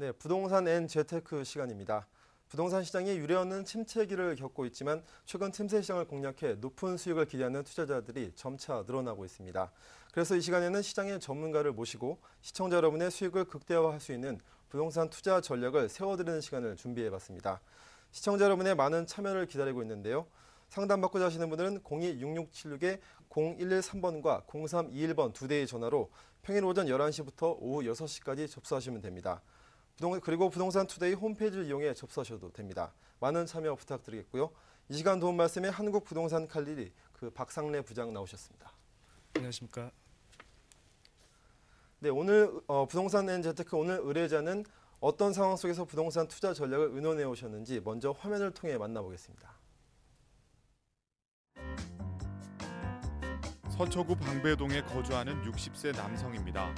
네, 부동산 앤 재테크 시간입니다. 부동산 시장이 유례없는 침체기를 겪고 있지만 최근 틈새 시장을 공략해 높은 수익을 기대하는 투자자들이 점차 늘어나고 있습니다. 그래서 이 시간에는 시장의 전문가를 모시고 시청자 여러분의 수익을 극대화할 수 있는 부동산 투자 전략을 세워드리는 시간을 준비해봤습니다. 시청자 여러분의 많은 참여를 기다리고 있는데요. 상담받고자 하시는 분들은 02-6676-0113번과 0321번 두 대의 전화로 평일 오전 11시부터 오후 6시까지 접수하시면 됩니다. 그리고 부동산 투데이 홈페이지를 이용해 접수하셔도 됩니다. 많은 참여 부탁드리겠고요. 이 시간 도움 말씀에 한국부동산 칼리리 박상래 부장 나오셨습니다. 안녕하십니까. 네, 오늘 부동산 앤 재테크 오늘 의뢰자는 어떤 상황 속에서 부동산 투자 전략을 의논해 오셨는지 먼저 화면을 통해 만나보겠습니다. 서초구 방배동에 거주하는 60세 남성입니다.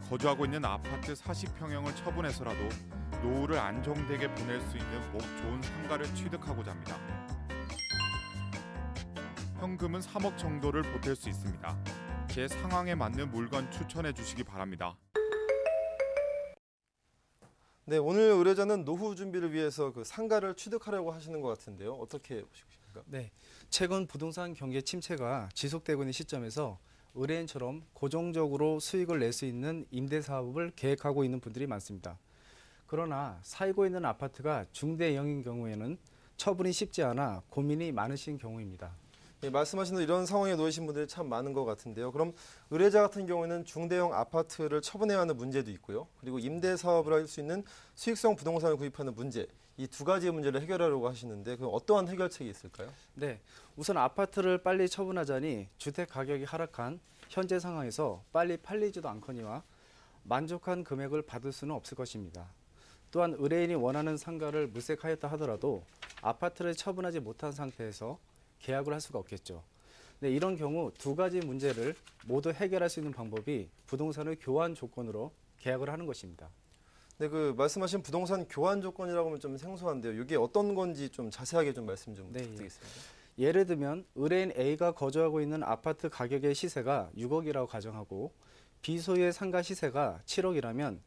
거주하고 있는 아파트 40평형을 처분해서라도 노후를 안정되게 보낼 수 있는 목 좋은 상가를 취득하고자 합니다. 현금은 3억 정도를 보탤 수 있습니다. 제 상황에 맞는 물건 추천해 주시기 바랍니다. 네, 오늘 의뢰자는 노후 준비를 위해서 상가를 취득하려고 하시는 것 같은데요. 어떻게 보십니까? 네, 최근 부동산 경기 침체가 지속되고 있는 시점에서 의뢰인처럼 고정적으로 수익을 낼 수 있는 임대 사업을 계획하고 있는 분들이 많습니다. 그러나 살고 있는 아파트가 중대형인 경우에는 처분이 쉽지 않아 고민이 많으신 경우입니다. 네, 말씀하신 대로 이런 상황에 놓이신 분들이 참 많은 것 같은데요. 그럼 의뢰자 같은 경우에는 중대형 아파트를 처분해야 하는 문제도 있고요. 그리고 임대 사업을 할 수 있는 수익성 부동산을 구입하는 문제, 이 두 가지의 문제를 해결하려고 하시는데 그럼 어떠한 해결책이 있을까요? 네, 우선 아파트를 빨리 처분하자니 주택 가격이 하락한 현재 상황에서 빨리 팔리지도 않거니와 만족한 금액을 받을 수는 없을 것입니다. 또한 의뢰인이 원하는 상가를 물색하였다 하더라도 아파트를 처분하지 못한 상태에서 계약을 할 수가 없겠죠. 네, 이런 경우 두 가지 문제를 모두 해결할 수 있는 방법이 부동산의 교환 조건으로 계약을 하는 것입니다. 네, 말씀하신 부동산 교환 조건이라고 하면 좀 생소한데요. 이게 어떤 건지 좀 자세하게 좀 말씀 좀 부탁드리겠습니다. 예를 들면 의뢰인 A가 거주하고 있는 아파트 가격의 시세가 6억이라고 가정하고 B 소유의 상가 시세가 7억이라면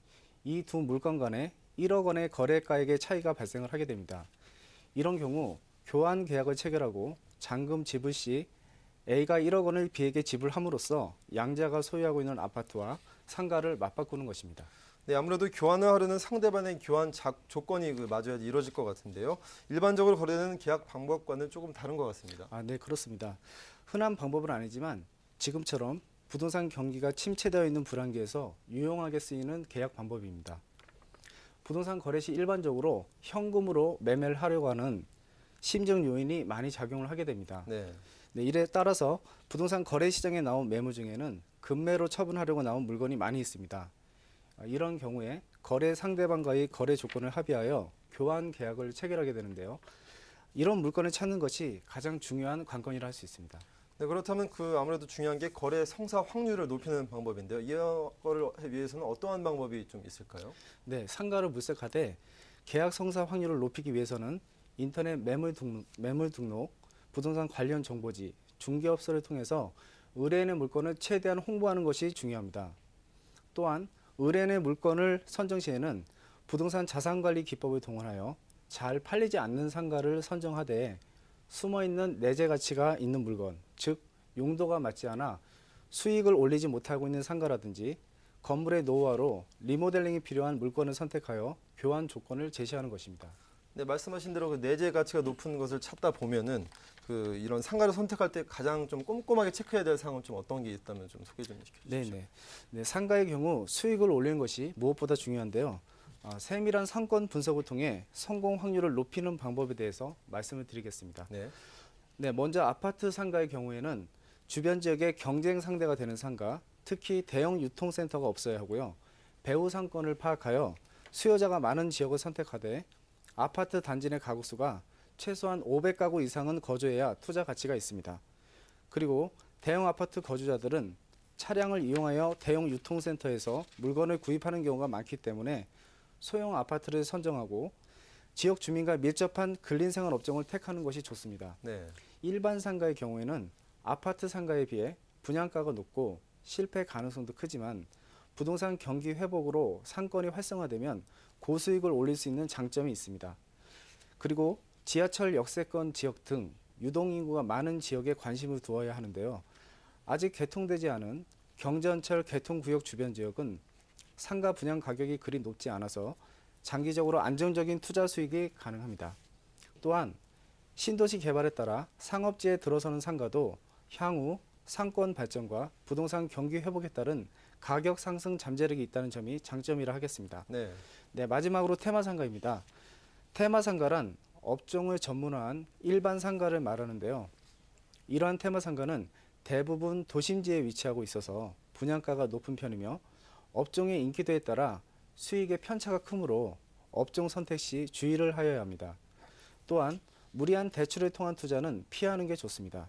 이 두 물건 간에 1억 원의 거래가액의 차이가 발생을 하게 됩니다. 이런 경우 교환 계약을 체결하고 잔금 지불 시 A가 1억 원을 B에게 지불함으로써 양자가 소유하고 있는 아파트와 상가를 맞바꾸는 것입니다. 네, 아무래도 교환을 하려는 상대방의 교환 조건이 맞아야지 이루어질 것 같은데요. 일반적으로 거래되는 계약 방법과는 조금 다른 것 같습니다. 네, 그렇습니다. 흔한 방법은 아니지만 지금처럼 부동산 경기가 침체되어 있는 불황기에서 유용하게 쓰이는 계약 방법입니다. 부동산 거래 시 일반적으로 현금으로 매매를 하려고 하는 심증 요인이 많이 작용을 하게 됩니다. 네. 네, 이에 따라서 부동산 거래 시장에 나온 매물 중에는 급매로 처분하려고 나온 물건이 많이 있습니다. 이런 경우에 거래 상대방과의 거래 조건을 합의하여 교환 계약을 체결하게 되는데요. 이런 물건을 찾는 것이 가장 중요한 관건이라 할 수 있습니다. 네, 그렇다면 아무래도 중요한 게 거래 성사 확률을 높이는 방법인데요. 이거를 위해서는 어떠한 방법이 좀 있을까요? 네, 상가를 물색하되 계약 성사 확률을 높이기 위해서는 인터넷 매물 등록, 부동산 관련 정보지, 중개업소를 통해서 의뢰인의 물건을 최대한 홍보하는 것이 중요합니다. 또한 의뢰인의 물건을 선정 시에는 부동산 자산관리 기법을 동원하여 잘 팔리지 않는 상가를 선정하되 숨어있는 내재 가치가 있는 물건, 즉 용도가 맞지 않아 수익을 올리지 못하고 있는 상가라든지 건물의 노후화로 리모델링이 필요한 물건을 선택하여 교환 조건을 제시하는 것입니다. 네, 말씀하신 대로 내재 가치가 높은 것을 찾다 보면은 이런 상가를 선택할 때 가장 좀 꼼꼼하게 체크해야 될 사항은 좀 어떤 게 있다면 좀 소개 좀 시켜주시죠. 네, 상가의 경우 수익을 올리는 것이 무엇보다 중요한데요. 세밀한 상권 분석을 통해 성공 확률을 높이는 방법에 대해서 말씀을 드리겠습니다. 네, 먼저 아파트 상가의 경우에는 주변 지역에 경쟁 상대가 되는 상가, 특히 대형 유통센터가 없어야 하고요. 배후 상권을 파악하여 수요자가 많은 지역을 선택하되 아파트 단지 내 가구 수가 최소한 500가구 이상은 거주해야 투자 가치가 있습니다. 그리고 대형 아파트 거주자들은 차량을 이용하여 대형 유통센터에서 물건을 구입하는 경우가 많기 때문에 소형 아파트를 선정하고 지역 주민과 밀접한 근린생활 업종을 택하는 것이 좋습니다. 네. 일반 상가의 경우에는 아파트 상가에 비해 분양가가 높고 실패 가능성도 크지만 부동산 경기 회복으로 상권이 활성화되면 고수익을 올릴 수 있는 장점이 있습니다. 그리고 지하철 역세권 지역 등 유동인구가 많은 지역에 관심을 두어야 하는데요. 아직 개통되지 않은 경전철 개통구역 주변 지역은 상가 분양 가격이 그리 높지 않아서 장기적으로 안정적인 투자 수익이 가능합니다. 또한 신도시 개발에 따라 상업지에 들어서는 상가도 향후 상권 발전과 부동산 경기 회복에 따른 가격 상승 잠재력이 있다는 점이 장점이라 하겠습니다. 네, 마지막으로 테마상가입니다. 테마상가란 업종을 전문화한 일반 상가를 말하는데요. 이러한 테마상가는 대부분 도심지에 위치하고 있어서 분양가가 높은 편이며 업종의 인기도에 따라 수익의 편차가 크므로 업종 선택 시 주의를 하여야 합니다. 또한 무리한 대출을 통한 투자는 피하는 게 좋습니다.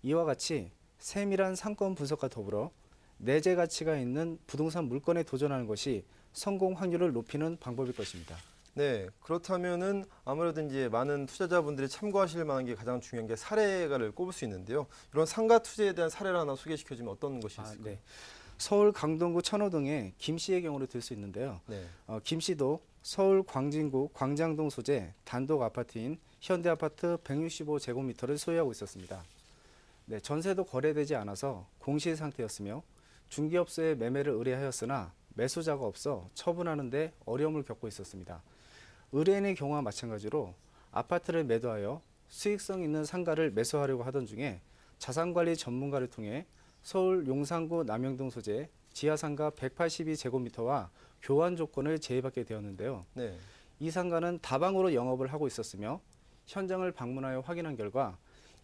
이와 같이 세밀한 상권 분석과 더불어 내재 가치가 있는 부동산 물건에 도전하는 것이 성공 확률을 높이는 방법일 것입니다. 네, 그렇다면은 아무래도 이제 많은 투자자분들이 참고하실 만한 게 가장 중요한 게 사례가를 꼽을 수 있는데요. 이런 상가 투자에 대한 사례를 하나 소개시켜주면 어떤 것이 있을까요? 네. 서울 강동구 천호동의 김 씨의 경우를 들 수 있는데요. 김 씨도 서울 광진구 광장동 소재 단독 아파트인 현대아파트 165제곱미터를 소유하고 있었습니다. 네, 전세도 거래되지 않아서 공실 상태였으며 중개업소에 매매를 의뢰하였으나 매수자가 없어 처분하는 데 어려움을 겪고 있었습니다. 의뢰인의 경우와 마찬가지로 아파트를 매도하여 수익성 있는 상가를 매수하려고 하던 중에 자산관리 전문가를 통해 서울 용산구 남영동 소재 지하상가 182제곱미터와 교환 조건을 제의받게 되었는데요. 이 상가는 다방으로 영업을 하고 있었으며 현장을 방문하여 확인한 결과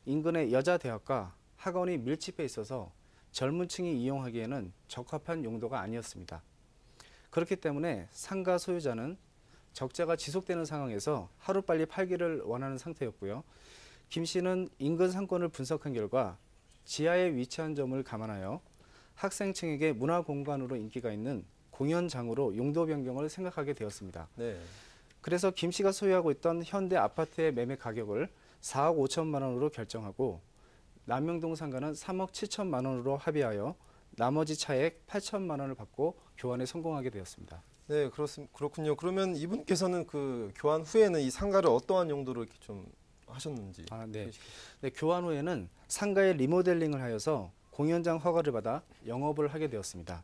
인근의 여자대학과 학원이 밀집해 있어서 젊은 층이 이용하기에는 적합한 용도가 아니었습니다. 그렇기 때문에 상가 소유자는 적자가 지속되는 상황에서 하루빨리 팔기를 원하는 상태였고요. 김 씨는 인근 상권을 분석한 결과 지하에 위치한 점을 감안하여 학생층에게 문화공간으로 인기가 있는 공연장으로 용도 변경을 생각하게 되었습니다. 그래서 김 씨가 소유하고 있던 현대 아파트의 매매 가격을 4억 5천만 원으로 결정하고 남영동 상가는 3억 7천만 원으로 합의하여 나머지 차액 8천만 원을 받고 교환에 성공하게 되었습니다. 네, 그렇군요. 그러면 이분께서는 그 교환 후에는 이 상가를 어떠한 용도로 이렇게 좀 하셨는지. 네, 교환 후에는 상가의 리모델링을 하여서 공연장 허가를 받아 영업을 하게 되었습니다.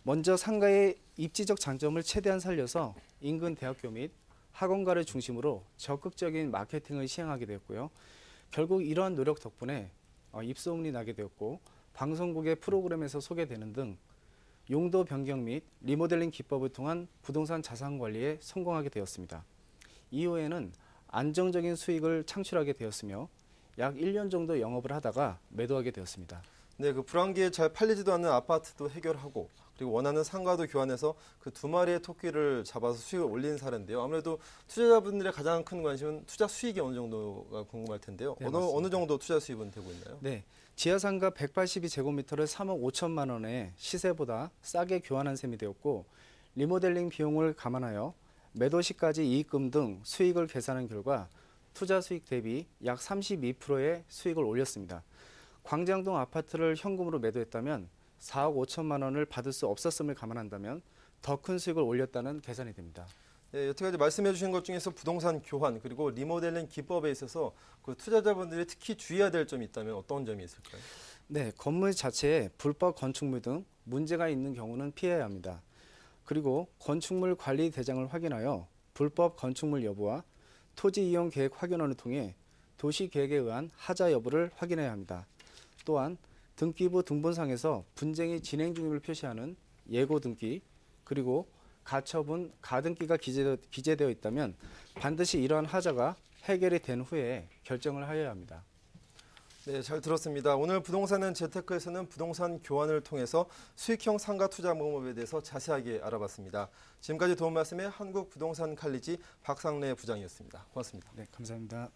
먼저 상가의 입지적 장점을 최대한 살려서 인근 대학교 및 학원가를 중심으로 적극적인 마케팅을 시행하게 되었고요. 결국 이러한 노력 덕분에 입소문이 나게 되었고 방송국의 프로그램에서 소개되는 등 용도 변경 및 리모델링 기법을 통한 부동산 자산 관리에 성공하게 되었습니다. 이후에는 안정적인 수익을 창출하게 되었으며 약 1년 정도 영업을 하다가 매도하게 되었습니다. 네, 그 불황기에 잘 팔리지도 않는 아파트도 해결하고 그리고 원하는 상가도 교환해서 그 두 마리의 토끼를 잡아서 수익을 올린 사례인데요. 아무래도 투자자분들의 가장 큰 관심은 투자 수익이 어느 정도가 궁금할 텐데요. 네, 어느 정도 투자 수익은 되고 있나요? 네, 지하상가 182제곱미터를 3억 5천만 원에 시세보다 싸게 교환한 셈이 되었고 리모델링 비용을 감안하여 매도 시까지 이익금 등 수익을 계산한 결과 투자 수익 대비 약 32%의 수익을 올렸습니다. 광장동 아파트를 현금으로 매도했다면 4억 5천만 원을 받을 수 없었음을 감안한다면 더 큰 수익을 올렸다는 계산이 됩니다. 네, 여태까지 말씀해 주신 것 중에서 부동산 교환 그리고 리모델링 기법에 있어서 그 투자자분들이 특히 주의해야 될 점이 있다면 어떤 점이 있을까요? 네, 건물 자체에 불법 건축물 등 문제가 있는 경우는 피해야 합니다. 그리고 건축물 관리 대장을 확인하여 불법 건축물 여부와 토지 이용 계획 확인원을 통해 도시 계획에 의한 하자 여부를 확인해야 합니다. 또한 등기부 등본상에서 분쟁이 진행 중임을 표시하는 예고 등기 그리고 가처분 가등기가 기재되어 있다면 반드시 이러한 하자가 해결이 된 후에 결정을 하여야 합니다. 네, 잘 들었습니다. 오늘 부동산은 재테크에서는 부동산 교환을 통해서 수익형 상가 투자 방법에 대해서 자세하게 알아봤습니다. 지금까지 도움 말씀의 한국부동산 칼리지 박상래 부장이었습니다. 고맙습니다. 네, 감사합니다.